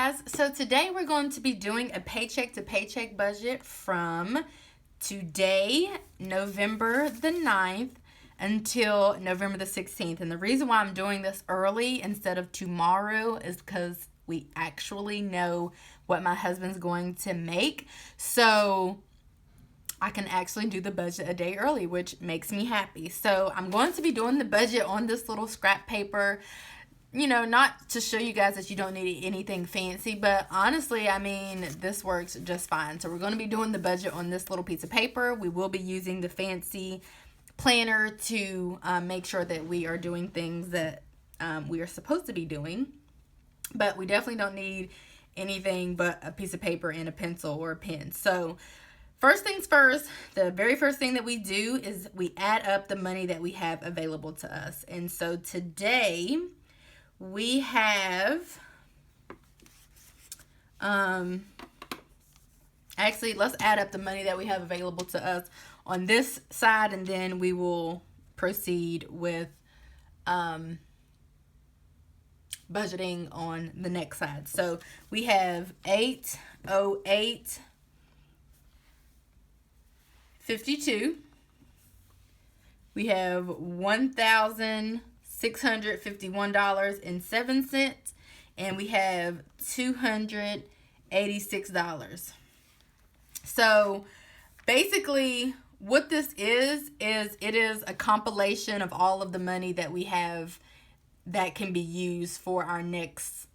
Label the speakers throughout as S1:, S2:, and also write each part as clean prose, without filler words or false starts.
S1: guys, so today we're going to be doing a paycheck to paycheck budget from today, November the 9th, until November the 16th. And the reason why I'm doing this early instead of tomorrow is because we actually know what my husband's going to make. So I can actually do the budget a day early, which makes me happy. So I'm going to be doing the budget on this little scrap paper. You know, not to show you guys that you don't need anything fancy, but honestly, I mean, this works just fine. So we're going to be doing the budget on this little piece of paper. We will be using the fancy planner to make sure that we are doing things that we are supposed to be doing. But we definitely don't need anything but a piece of paper and a pencil or a pen. So first things first, the very first thing that we do is we add up the money that we have available to us. And so today we have, actually, let's add up the money that we have available to us on this side, and then we will proceed with budgeting on the next side. So we have $808.52. We have $1,651.07, and we have $286. So basically what this is it is a compilation of all of the money that we have that can be used for our next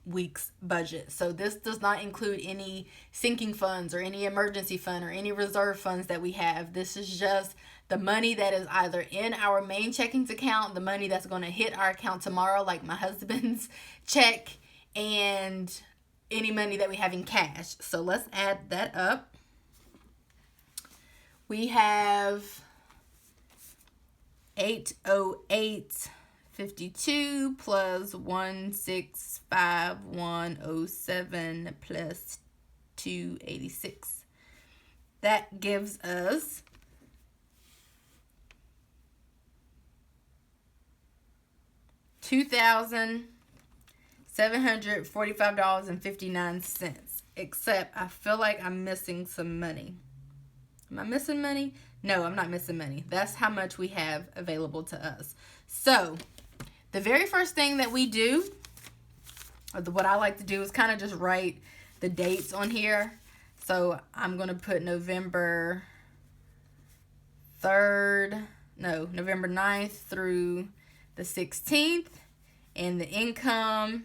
S1: week's budget. So this does not include any sinking funds or any emergency fund or any reserve funds that we have. This is just the money that is either in our main checkings account, the money that's going to hit our account tomorrow, like my husband's check, and any money that we have in cash. So let's add that up. We have $808.52 plus $1,651.07 plus $286. That gives us $2,745.59. Except I feel like I'm missing some money. Am I missing money? No, I'm not missing money. That's how much we have available to us. So the very first thing that we do, or what I like to do, is kind of just write the dates on here. So I'm going to put November 9th through the 16th, and the income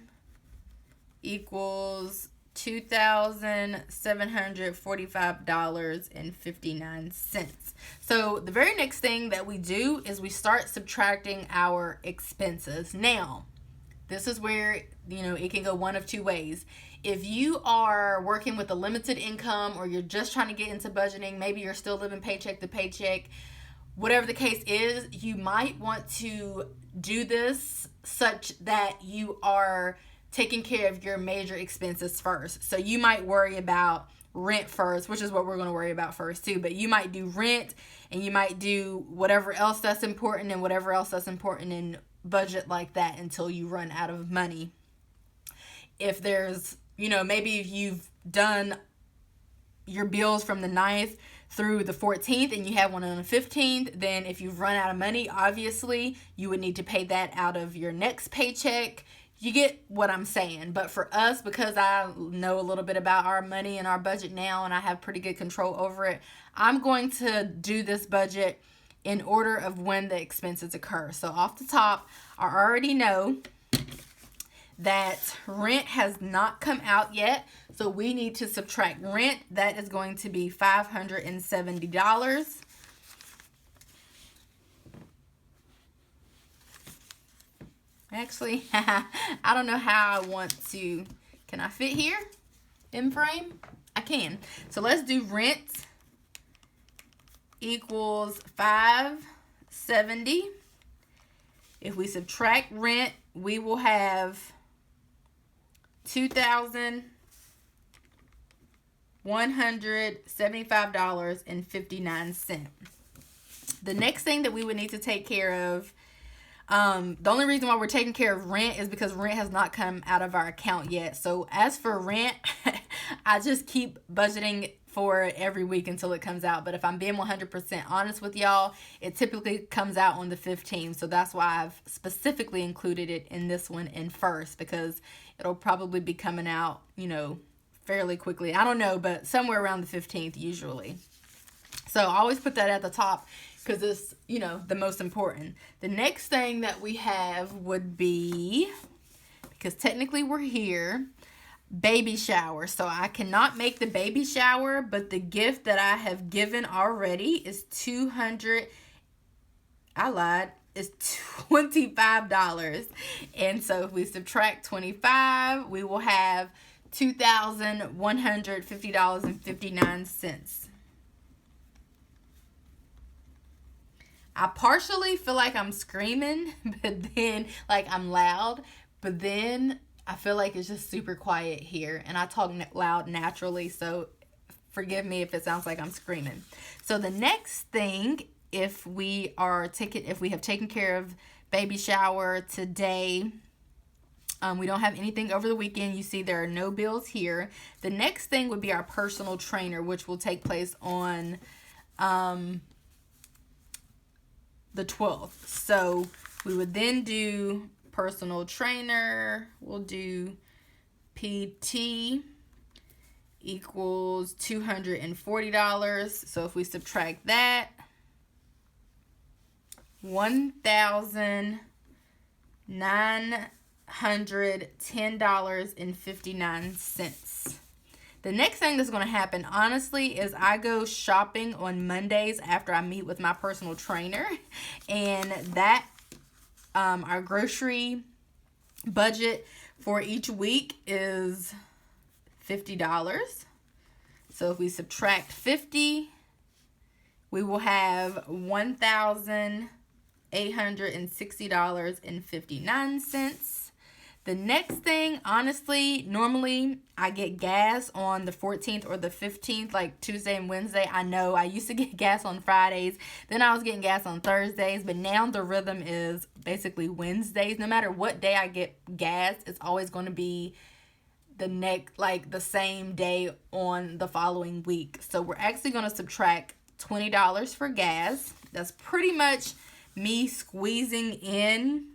S1: equals $2,745.59. So the very next thing that we do is we start subtracting our expenses. Now, this is where, you know, it can go one of two ways. If you are working with a limited income, or you're just trying to get into budgeting, maybe you're still living paycheck to paycheck, whatever the case is, you might want to do this such that you are taking care of your major expenses first. So you might worry about rent first, which is what we're going to worry about first too. But you might do rent, and you might do whatever else that's important and whatever else that's important in budget like that until you run out of money. If there's, you know, maybe if you've done your bills from the 9th through the 14th and you have one on the 15th, then if you've run out of money, obviously you would need to pay that out of your next paycheck. You get what I'm saying. But for us, because I know a little bit about our money and our budget now, and I have pretty good control over it, I'm going to do this budget in order of when the expenses occur. So off the top, I already know that rent has not come out yet. So we need to subtract rent. That is going to be $570. Actually, I don't know how I want to. Can I fit here in frame? I can. So let's do rent equals $570. If we subtract rent, we will have $2,175.59. The next thing that we would need to take care of The only reason why we're taking care of rent is because rent has not come out of our account yet. So as for rent, I just keep budgeting for it every week until it comes out. But if I'm being 100% honest with y'all, it typically comes out on the 15th. So that's why I've specifically included it in this one in first, because it'll probably be coming out, fairly quickly. I don't know, but somewhere around the 15th usually. So I always put that at the top because it's, the most important. The next thing that we have would be, because technically we're here, baby shower. So I cannot make the baby shower, but the gift that I have given already is $25. And so if we subtract 25, we will have $2,150.59. I partially feel like I'm screaming, but then, I'm loud, but then I feel like it's just super quiet here, and I talk loud naturally, so forgive me if it sounds like I'm screaming. So the next thing, if we have taken care of baby shower today, we don't have anything over the weekend. You see there are no bills here. The next thing would be our personal trainer, which will take place on the 12th. So we would then do personal trainer. We'll do PT equals $240. So if we subtract that, $1,910.59. The next thing that's going to happen, honestly, is I go shopping on Mondays after I meet with my personal trainer. And that, our grocery budget for each week is $50. So if we subtract 50, we will have $1,860.59. The next thing, honestly, normally I get gas on the 14th or the 15th, like Tuesday and Wednesday. I know I used to get gas on Fridays. Then I was getting gas on Thursdays. But now the rhythm is basically Wednesdays. No matter what day I get gas, it's always going to be the same day on the following week. So we're actually going to subtract $20 for gas. That's pretty much me squeezing in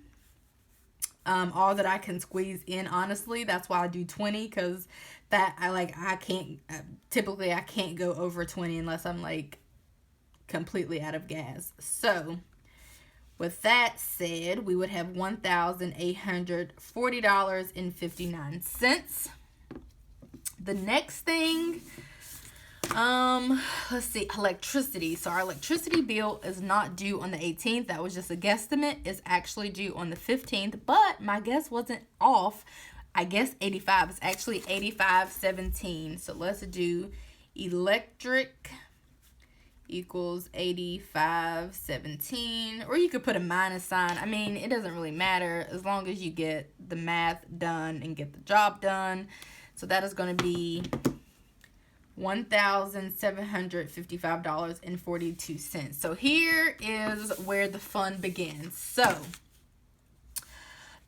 S1: all that I can squeeze in, honestly. That's why I do 20, because I can't go over 20 unless I'm completely out of gas. So with that said, we would have $1,840.59. The next thing, let's see, electricity. So our electricity bill is not due on the 18th. That was just a guesstimate. It's actually due on the 15th, but my guess wasn't off. I guess 85. It's actually 85.17. So let's do electric equals 85.17, or you could put a minus sign. I mean, it doesn't really matter as long as you get the math done and get the job done. So that is going to be $1,755.42. So here is where the fun begins. So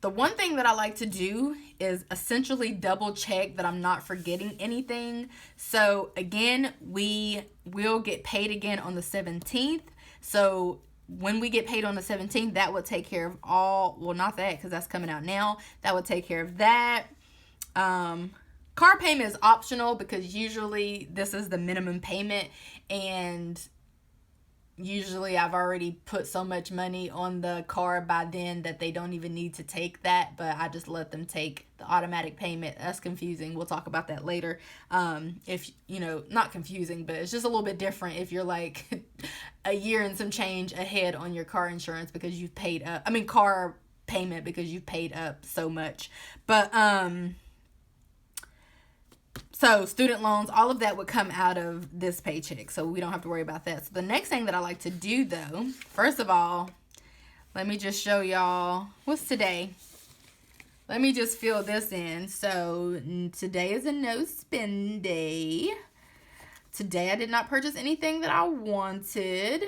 S1: the one thing that I like to do is essentially double check that I'm not forgetting anything. So again, we will get paid again on the 17th. So when we get paid on the 17th, that would take care of not that, because that's coming out now. That would take care of that. Car payment is optional because usually this is the minimum payment, and usually I've already put so much money on the car by then that they don't even need to take that, but I just let them take the automatic payment. That's confusing. We'll talk about that later. If, not confusing, but it's just a little bit different if you're a year and some change ahead on your car insurance because you've paid up, car payment because you've paid up so much. But, so student loans, all of that would come out of this paycheck, so we don't have to worry about that. So the next thing that I like to do, though, first of all, let me just show y'all, what's today? Let me just fill this in. So today is a no spend day. Today I did not purchase anything that I wanted.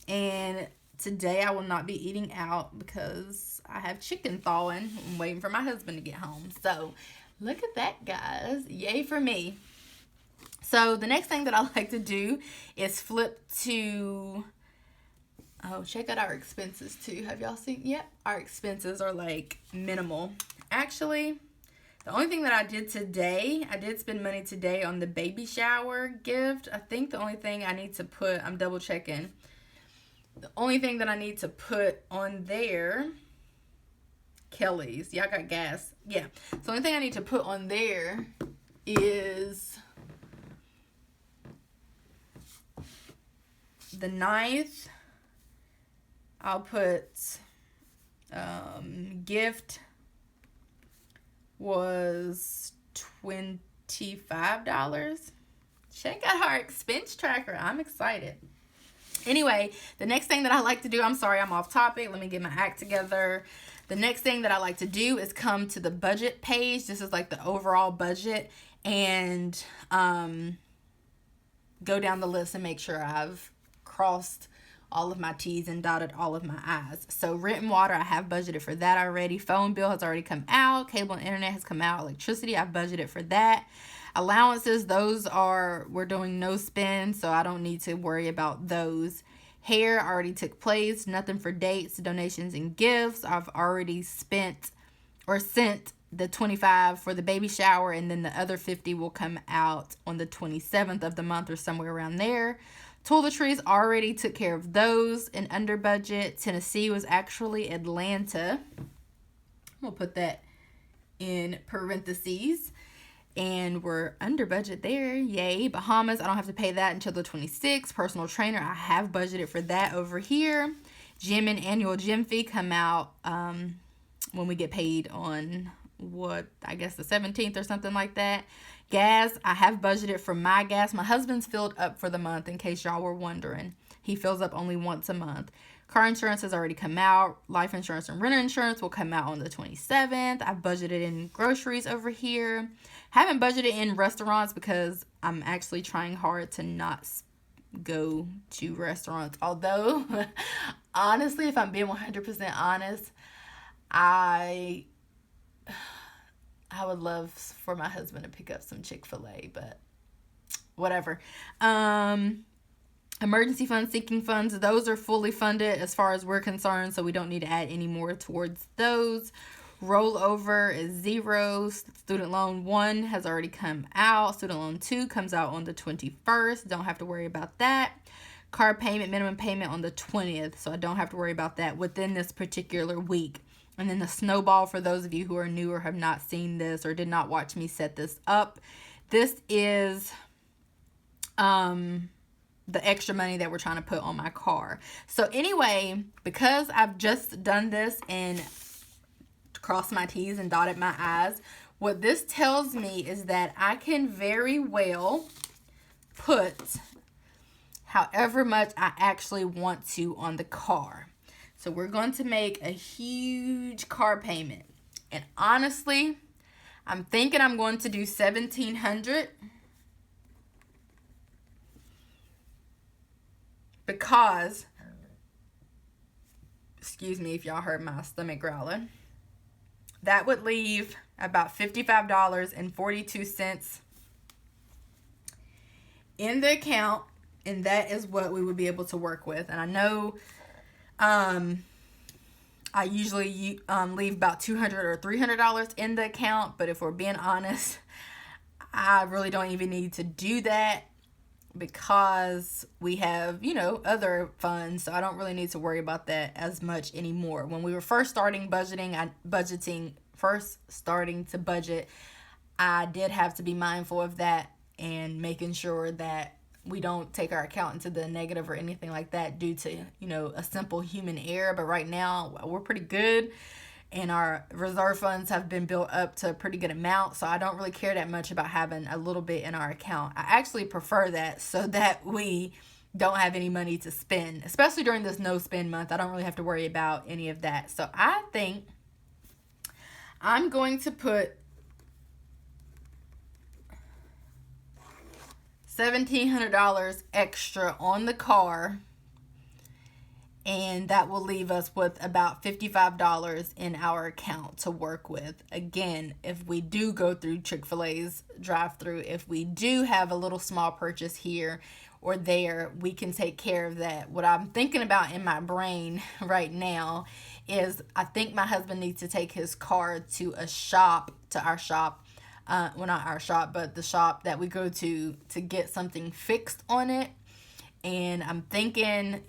S1: And today I will not be eating out because I have chicken thawing. I'm waiting for my husband to get home. So look at that, guys. Yay for me. So the next thing that I like to do is flip to, check out our expenses too. Have y'all seen? Yep, our expenses are like minimal. Actually, the only thing that I did today, I did spend money today on the baby shower gift. I think the only thing I need to put, I'm double checking. The only thing that I need to put on there, Kelly's. Y'all got gas. Yeah. So the only thing I need to put on there is the 9th. I'll put gift was $25. Check out our expense tracker. I'm excited. Anyway, the next thing that I like to do, I'm sorry, I'm off topic. Let me get my act together. The next thing that I like to do is come to the budget page. This is like the overall budget, and go down the list and make sure I've crossed all of my T's and dotted all of my I's. So rent and water, I have budgeted for that already. Phone bill has already come out. Cable and internet has come out. Electricity, I've budgeted for that. Allowances, those are, we're doing no spend, so I don't need to worry about those. Hair already took place. Nothing for dates, donations, and gifts. I've already spent or sent the $25 for the baby shower, and then the other $50 will come out on the 27th of the month or somewhere around there. Toiletries, already took care of those and under budget. Tennessee was actually Atlanta. We'll put that in parentheses. And we're under budget there. Yay. Bahamas, I don't have to pay that until the 26th. Personal trainer, I have budgeted for that over here. Gym and annual gym fee come out when we get paid on the 17th or something like that. Gas, I have budgeted for my gas. My husband's filled up for the month, in case y'all were wondering. He fills up only once a month. Car insurance has already come out. Life insurance and renter insurance will come out on the 27th. I've budgeted in groceries over here. Haven't budgeted in restaurants because I'm actually trying hard to not go to restaurants. Although, honestly, if I'm being 100% honest, I would love for my husband to pick up some Chick-fil-A, but whatever. Emergency funds, sinking funds, those are fully funded as far as we're concerned, so we don't need to add any more towards those. Rollover is 0. Student loan 1 has already come out. Student loan 2 comes out on the 21st. Don't have to worry about that. Car payment, minimum payment on the 20th, so I don't have to worry about that within this particular week. And then the snowball, for those of you who are new or have not seen this or did not watch me set this up, this is the extra money that we're trying to put on my car. So anyway, because I've just done this and crossed my T's and dotted my I's, what this tells me is that I can very well put however much I actually want to on the car. So we're going to make a huge car payment. And honestly, I'm thinking I'm going to do $1,700 because, excuse me if y'all heard my stomach growling, that would leave about $55.42 in the account, and that is what we would be able to work with. And I know I usually leave about $200 or $300 in the account, but if we're being honest, I really don't even need to do that because we have, other funds, so I don't really need to worry about that as much anymore. When we were first starting starting to budget, I did have to be mindful of that and making sure that we don't take our account into the negative or anything like that due to, a simple human error. But right now, we're pretty good, and our reserve funds have been built up to a pretty good amount, so I don't really care that much about having a little bit in our account. I actually prefer that so that we don't have any money to spend, especially during this no spend month. I don't really have to worry about any of that. So I think I'm going to put $1,700 extra on the car, and that will leave us with about $55 in our account to work with. Again, if we do go through Chick-fil-A's drive-through, if we do have a little small purchase here or there, we can take care of that. What I'm thinking about in my brain right now is I think my husband needs to take his car to a shop, to our shop, well, not our shop, but the shop that we go to get something fixed on it. And I'm thinking,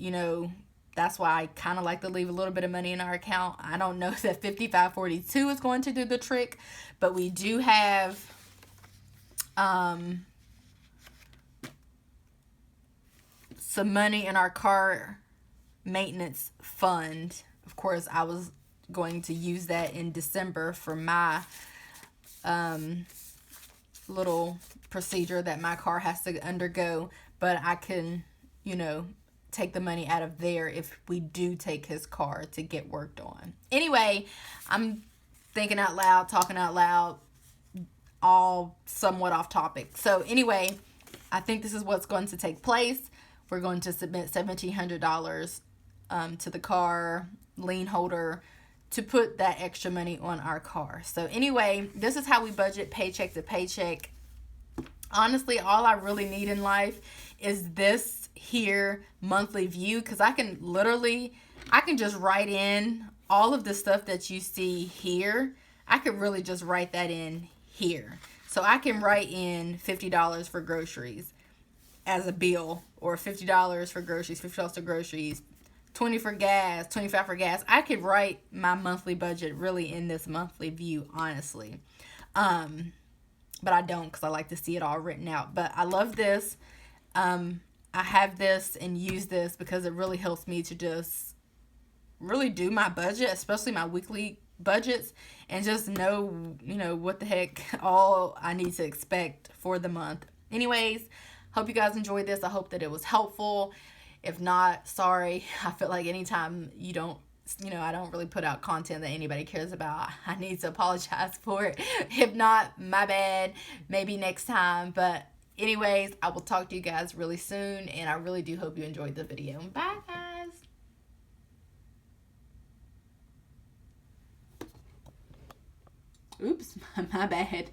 S1: that's why I kind of like to leave a little bit of money in our account. I don't know that 5542 is going to do the trick, but we do have some money in our car maintenance fund. Of course, I was going to use that in December for my little procedure that my car has to undergo, but I can, take the money out of there if we do take his car to get worked on. Anyway, I'm thinking out loud, talking out loud, all somewhat off topic. So anyway, I think this is what's going to take place. We're going to submit $1,700 to the car lien holder to put that extra money on our car. So anyway, this is how we budget paycheck to paycheck. Honestly, all I really need in life is this here monthly view, because I can just write in all of the stuff that you see here. I could really just write that in here. So I can write in $50 for groceries as a bill, or $50 for groceries, $50 for groceries, $20 for gas, $25 for gas. I could write my monthly budget really in this monthly view, honestly. But I don't, because I like to see it all written out. But I love this. I have this and use this because it really helps me to just really do my budget, especially my weekly budgets, and just know, what the heck all I need to expect for the month. Anyways, hope you guys enjoyed this. I hope that it was helpful. If not, sorry. I feel like anytime I don't really put out content that anybody cares about, I need to apologize for it. If not, my bad. Maybe next time. But anyways, I will talk to you guys really soon, and I really do hope you enjoyed the video. Bye, guys. Oops, my bad.